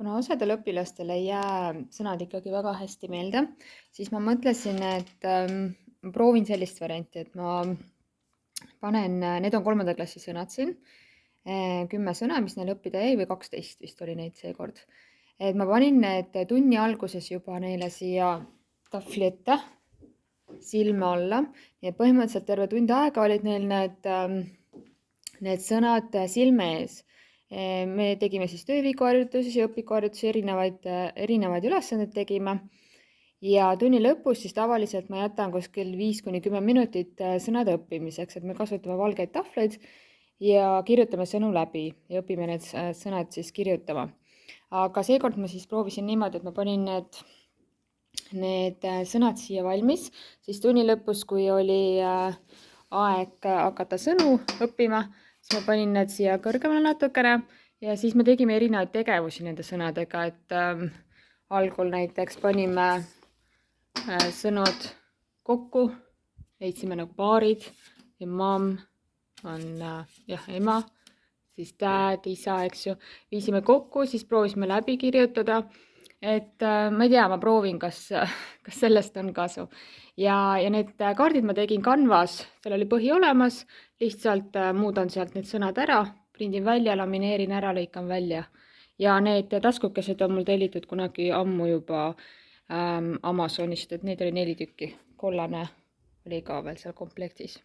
Kuna osadel õpilastel ei jää sõnad ikkagi väga hästi meelde, siis ma mõtlesin, et ma proovin sellist varianti, et ma panen, need on 3. klassi sõnad siin, 10 sõna, mis neil õppida jäi või 12 vist oli neid seekord. Et ma panin need tunni alguses juba neile siia tahvli ette, silma alla ja põhimõtteliselt terve tund aega olid neil need sõnad silme ees. Me tegime siis tööviikuharjutusi ja õpikuharjutusi, erinevaid ülesandeid tegime ja tunni lõpus siis tavaliselt ma jätan kuskil 5–10 minutit sõnade õppimiseks, et me kasutame valgeid tahvleid ja kirjutame sõnu läbi ja õpime need sõnad siis kirjutama. Aga seekord ma siis proovisin niimoodi, et ma panin need sõnad siia valmis, siis tunni lõpus, kui oli aeg hakata sõnu õppima, siis ma panin need siia kõrgemale natukene ja siis me tegime erinevaid tegevusi nende sõnadega, et algul näiteks panime sõnud kokku, leidsime nagu paarid ja mamm on ema, siis dad, isa, eks ju, viisime kokku, siis proovisime läbi kirjutada, et ma ei tea, ma proovin, kas sellest on kasu. Ja need kaardid ma tegin Canvas, seal oli põhi olemas, lihtsalt muudan sealt need sõnad ära, prindin välja, lamineerin ära, lõikan välja. Ja need taskukesed on mul tellitud kunagi ammu juba Amazonist, et neid oli 4 tükki. Kollane oli ka veel seal komplektis.